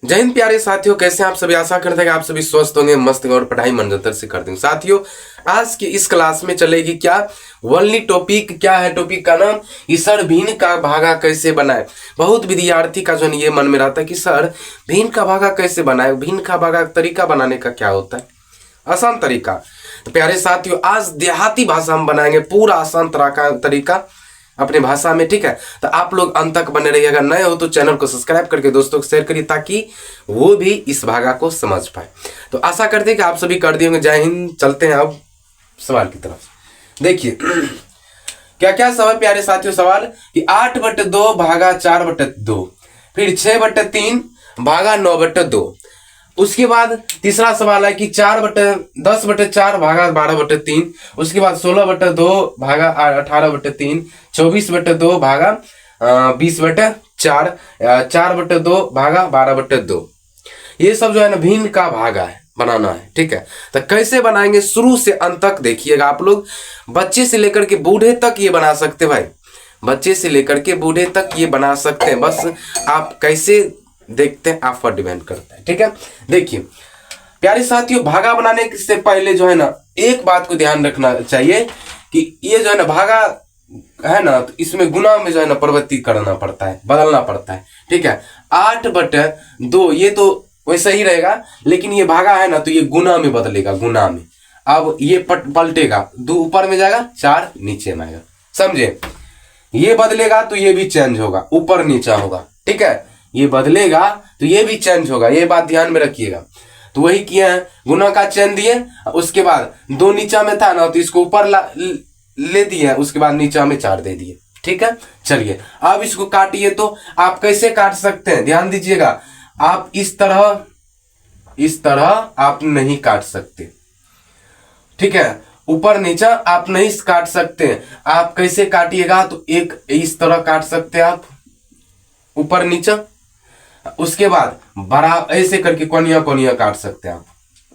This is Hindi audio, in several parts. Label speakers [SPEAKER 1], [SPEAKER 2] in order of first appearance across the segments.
[SPEAKER 1] जय हिंद प्यारे साथियों, कैसे हैं आप सभी। आशा करते हैं कि आप सभी स्वस्थ होंगे, मस्त होंगे और पढ़ाई मनजतर से करते हैं। साथियों, आज की इस क्लास में चलेगी क्या ओनली टॉपिक। क्या है टॉपिक का नाम? कि सर भिन्न का भागा कैसे बनाए। बहुत विद्यार्थी का जो ये मन में रहता है कि सर भिन्न का भागा कैसे बनाए, भिन्न का भागा तरीका बनाने का क्या होता है, आसान तरीका। तो प्यारे साथियों, आज देहाती भाषा हम बनाएंगे, पूरा आसान तरह का तरीका अपने भाषा में, ठीक है। तो आप लोग अंत तक बने रहिए। अगर नए हो तो चैनल को सब्सक्राइब करके दोस्तों को शेयर करिए ताकि वो भी इस भागा को समझ पाए। तो आशा करते हैं कि आप सभी कर दिए होंगे। जय हिंद। चलते हैं अब सवाल की तरफ। देखिए क्या क्या सवाल प्यारे साथियों। सवाल कि 8/2 भागा 4/2, फिर 6/3 भागा 9/2। उसके बाद तीसरा सवाल है कि 10/4 भागा 12/3। उसके बाद 16/2 भागा 18/3, 24/2 भागा 20/4, 4/2 भागा 12/2। ये सब जो है ना भिन्न का भागा है, बनाना है, ठीक है। तो कैसे बनाएंगे शुरू से अंत तक देखिएगा आप लोग। बच्चे से लेकर के बूढ़े तक ये बना सकते हैं भाई, बच्चे से लेकर के बूढ़े तक ये बना सकते हैं। बस आप कैसे देखते हैं आप पर डिपेंड करता है, ठीक है। देखिए प्यारे साथियों, भागा बनाने से पहले जो है ना एक बात को ध्यान रखना चाहिए कि ये जो है ना भागा है ना, तो इसमें गुना में जो है ना प्रवृत्ति करना पड़ता है, बदलना पड़ता है, ठीक है। 8/2 ये तो वैसा ही रहेगा, लेकिन ये भागा है ना तो ये गुना में बदलेगा, गुना में। अब ये पलटेगा, 2 ऊपर में जाएगा, 4 नीचे में आएगा, समझे। ये बदलेगा तो ये भी चेंज होगा, ऊपर नीचा होगा, ठीक है। ये बदलेगा तो ये भी चेंज होगा, ये बात ध्यान में रखिएगा। तो वही किया है, गुना का चेन दिए, उसके बाद 2 नीचा में था ना तो इसको ऊपर ले दिए, उसके बाद नीचा में 4 दे दिए, ठीक है। चलिए अब इसको काटिए। तो आप कैसे काट सकते हैं ध्यान दीजिएगा। आप इस तरह आप नहीं काट सकते, ठीक है। ऊपर नीचा आप नहीं काट सकते। आप कैसे काटिएगा तो एक इस तरह काट सकते हैं आप, ऊपर नीचा। उसके बाद बराबर ऐसे करके कोनिया कोनिया काट सकते हैं आप,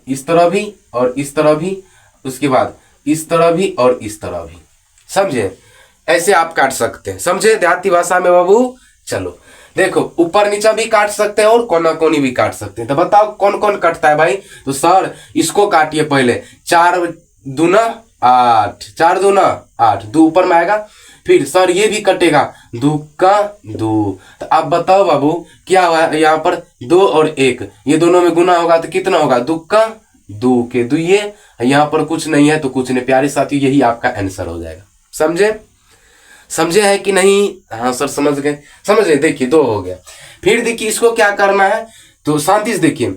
[SPEAKER 1] इस तरह भी और इस तरह भी, उसके बाद इस तरह भी और इस तरह भी, समझे। ऐसे आप काट सकते हैं, समझे देहाती भाषा में बाबू। चलो देखो, ऊपर नीचा भी काट सकते हैं और कोना कोनी भी काट सकते हैं। तो बताओ कौन कौन कटता है भाई। तो सर इसको काटिए पहले। 4 दूना 8, 4 दूना 8, 2 ऊपर में आएगा। फिर सर ये भी कटेगा, 2 का 2। तो आप बताओ बाबू क्या हुआ यहाँ पर, 2 और 1, ये दोनों में गुना होगा तो कितना होगा, 2 का 2 के 2। ये यहाँ पर कुछ नहीं है तो कुछ नहीं। प्यारे साथियों, यही आपका आंसर हो जाएगा। समझे है कि नहीं? हाँ सर समझ गए, समझ गए। देखिए 2 हो गया। फिर देखिए इसको क्या करना है, तो शांति से देखिए,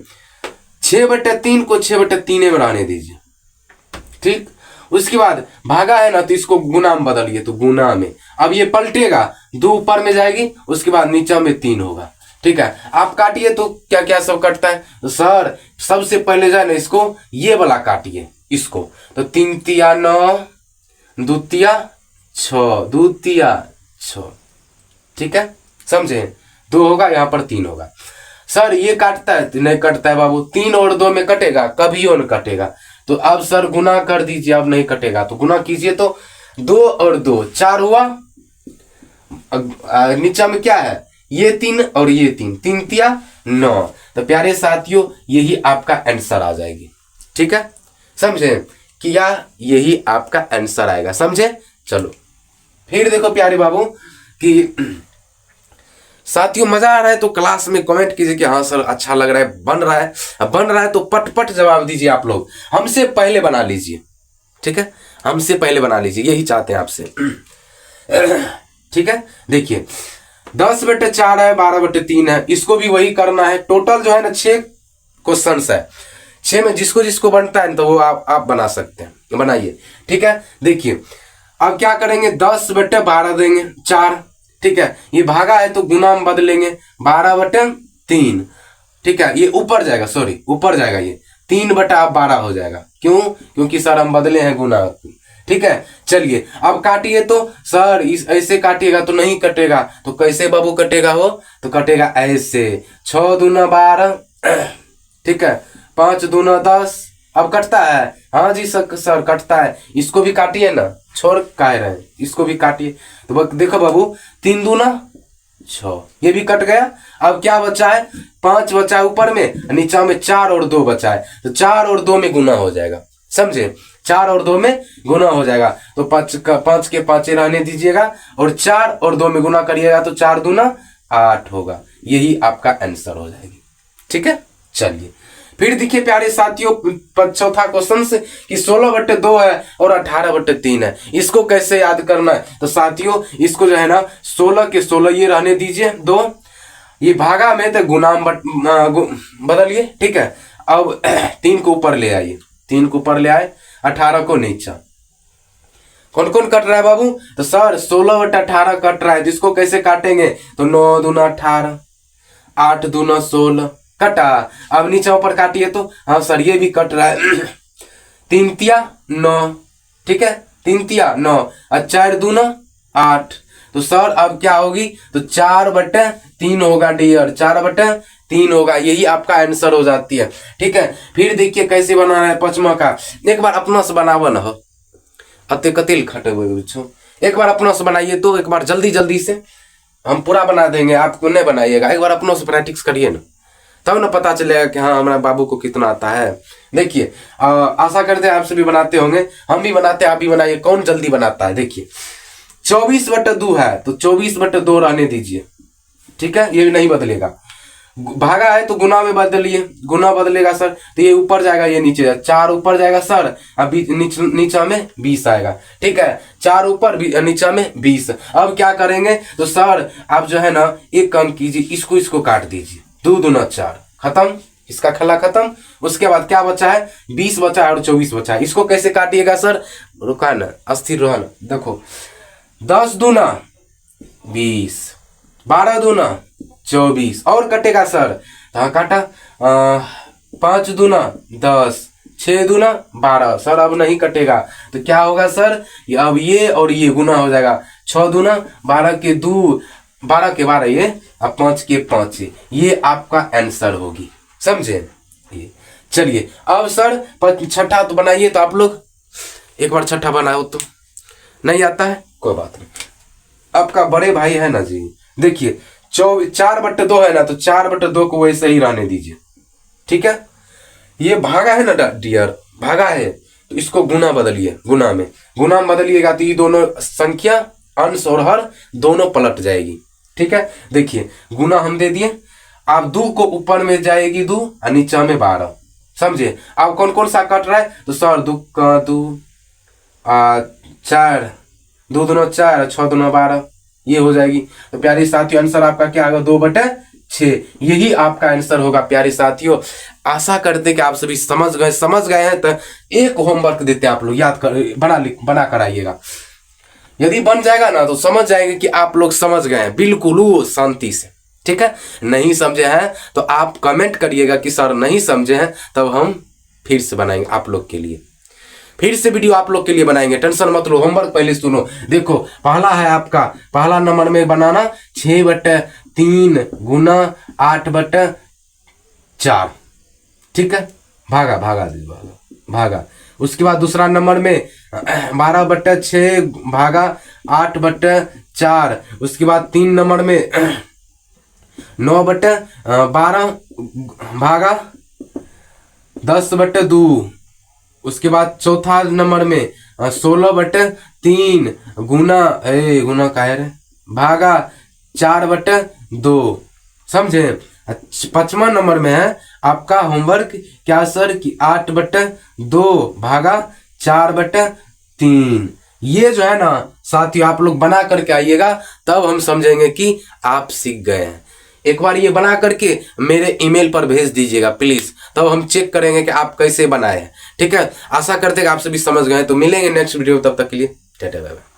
[SPEAKER 1] 6/3 को 6/3 में रहने दीजिए, ठीक। उसके बाद भागा है ना तो इसको गुना में बदलिए, तो गुना में। अब ये पलटेगा, 2 ऊपर में जाएगी, उसके बाद नीचे में 3 होगा, ठीक है। आप काटिए तो क्या क्या सब कटता है। तो सर सबसे पहले जाए ना इसको ये वाला काटिए, इसको। तो 3 तिया 9, 2 तिया 6, 2 तिया 6, ठीक है, समझे। 2 होगा, यहाँ पर 3 होगा। सर ये काटता है? नहीं कटता है बाबू, 3 और 2 में कटेगा, कभी और कटेगा। तो अब सर गुना कर दीजिए, अब नहीं कटेगा तो गुना कीजिए। तो 2 और 2 4 हुआ, नीचा में क्या है, ये 3 और ये 3, 3 तिया 9। तो प्यारे साथियों यही आपका आंसर आ जाएगी, ठीक है, समझे कि यही आपका आंसर आएगा, समझे। चलो फिर देखो प्यारे बाबू कि साथियों मजा आ रहा है तो क्लास में कमेंट कीजिए कि हाँ सर अच्छा लग रहा है, बन रहा है तो पट जवाब दीजिए। आप लोग हमसे पहले बना लीजिए, ठीक है, हमसे पहले बना लीजिए, यही चाहते हैं आपसे, ठीक है। देखिए 10/4 है, 12/3 है, इसको भी वही करना है। टोटल जो है ना 6 क्वेश्चन है, 6 में जिसको जिसको बनता है तो वो आप बना सकते हैं, बनाइए, ठीक है। देखिए अब क्या करेंगे, 10/12 देंगे 4, ठीक है। ये भागा है तो गुना में बदलेंगे, 12/3, ठीक है। ये ऊपर जाएगा, सॉरी ऊपर जाएगा, ये 3/12 हो जाएगा। क्यों? क्योंकि सर हम बदले हैं गुना, ठीक है। चलिए अब काटिए। तो सर इस ऐसे काटिएगा तो नहीं कटेगा, तो कैसे बाबू कटेगा हो, तो कटेगा ऐसे, 6 दूना 12, ठीक है, 5 दूना 10। अब कटता है? हाँ जी सर कटता है। इसको भी काटिए ना, छोड़ कह रहे हैं, इसको भी काटिए। तो देखो बाबू 3 दूना 6, ये भी कट गया। अब क्या बचा है, 5 बचा है ऊपर में, नीचा में 4 और 2 बचा है, तो 4 और 2 में गुना हो जाएगा, समझे, 4 और 2 में गुना हो जाएगा। तो 5 के 5 रहने दीजिएगा और 4 और 2 में गुना करिएगा तो 4 दूना 8 होगा, यही आपका आंसर हो जाएगी। ठीक है, चलिए फिर देखिए प्यारे साथियों, चौथा क्वेश्चन से कि 16/2 है और 18/3 है, इसको कैसे याद करना है। तो साथियों इसको जो है ना 16 के 16 ये रहने दीजिए 2, ये भागा में तो गुणाम बदलिए, ठीक है। अब 3 को ऊपर ले आइए, 3 को ऊपर ले आए, 18 को नीचा। कौन कौन कट रहा है बाबू, तो सर 16/18 कट रहा है, जिसको कैसे काटेंगे, तो 9 दूना 18, 8 दूना 16 कटा। अब नीचे ऊपर काटिए तो हाँ सर ये भी कट रहा है, 3 तिया 9, ठीक है, 3 तिया 9 और 4 दूना 8। तो सर अब क्या होगी, तो 4/3 होगा डियर, 4/3 होगा, यही आपका आंसर हो जाती है। ठीक है, फिर देखिए कैसे बनाना है पचमा का, एक बार अपना से बनावा न हो, अते कतिल खटे हुए छो, एक बार अपना से बनाइए तो, एक बार जल्दी जल्दी से हम पूरा बना देंगे, आपको नहीं बनाइएगा, एक बार अपनों से प्रैक्टिस करिए ना, तब ना पता चलेगा कि हाँ हमारा बाबू को कितना आता है। देखिए आशा करते हैं आप सभी बनाते होंगे, हम भी बनाते हैं, आप भी बनाइए, कौन जल्दी बनाता है। देखिए 24/2 है तो 24/2 रहने दीजिए, ठीक है, ये भी नहीं बदलेगा। भागा है तो गुना में बदलिए, गुना बदलेगा सर, तो ये ऊपर जाएगा ये नीचे, 4 ऊपर जाएगा सर, अभी नीचा में 20 आएगा, ठीक है, 4 ऊपर नीचा में 20। अब क्या करेंगे, तो सर आप जो है ना एक काम कीजिए, इसको काट दीजिए, 2 दूना 4, खत्म, इसका खला खत्म। उसके बाद क्या बचा है, 20 बचा है और 24 बचा है, इसको कैसे काटिएगा सर, रुका ना, अस्थिर रहो ना, देखो 10 दूना 20, 12 दूना 24 और कटेगा सर, हाँ काटा, 5 दूना 10, 6 दूना 12, सर अब नहीं कटेगा, तो क्या होगा सर, अब ये और ये गुना हो जाएगा, 6 दूना 12 के 2, 12 के 12 ये, अब 5 के 5, ये आपका आंसर होगी, समझे ये। चलिए अब सर छठा तो बनाइए, तो आप लोग एक बार छठा बनाओ, तो नहीं आता है कोई बात नहीं, आपका बड़े भाई है ना जी। देखिए 4/2 है ना, तो 4/2 को वैसे ही रहने दीजिए, ठीक है। ये भागा है ना डियर, भागा है तो इसको गुना बदलिए, गुना में बदलिएगा तो ये दोनों संख्या अंश और हर दोनों पलट जाएगी, ठीक है। देखिए गुना हम दे दिए, आप 2 को ऊपर में जाएगी 2 और नीचा में 12, समझे। अब कौन कौन सा कट रहा है, तो सर 2 का 2, 4, 2 दूना 4, 6 दूना 12, ये हो जाएगी। तो प्यारे साथियों आंसर आपका क्या होगा, 2/6, यही आपका आंसर होगा। प्यारे साथियों आशा करते कि आप सभी समझ गए हैं, तो एक होमवर्क देते हैं आप लोग, याद कर बना कर आइएगा, यदि बन जाएगा ना तो समझ जाएंगे कि आप लोग समझ गए हैं बिल्कुल शांति से, ठीक है। नहीं समझे हैं तो आप कमेंट करिएगा कि सर नहीं समझे हैं, तब हम फिर से बनाएंगे आप लोग के लिए, फिर से वीडियो आप लोग के लिए बनाएंगे, टेंशन मत लो। होमवर्क पहले सुनो, देखो पहला है आपका, पहला नंबर में बनाना 6/3 गुना 8/4, ठीक है, भागा। उसके बाद दूसरा नंबर में 12/6 भागा 8/4, उसके बाद 3 नंबर में 9/12 भागा 10/2, उसके बाद चौथा नंबर में 16/3 गुना का है भागा 4/2, समझे। 5वां नंबर में है आपका होमवर्क क्या सर कि 8/2 भागा 4/3, ये जो है ना साथियों आप लोग बना करके आइएगा, तब हम समझेंगे कि आप सीख गए हैं। एक बार ये बना करके मेरे ईमेल पर भेज दीजिएगा प्लीज, तब हम चेक करेंगे कि आप कैसे बनाए हैं, ठीक है। आशा करते हैं कि आप सभी समझ गए, तो मिलेंगे नेक्स्ट वीडियो, तब तक के लिए टाटा बाय बाय।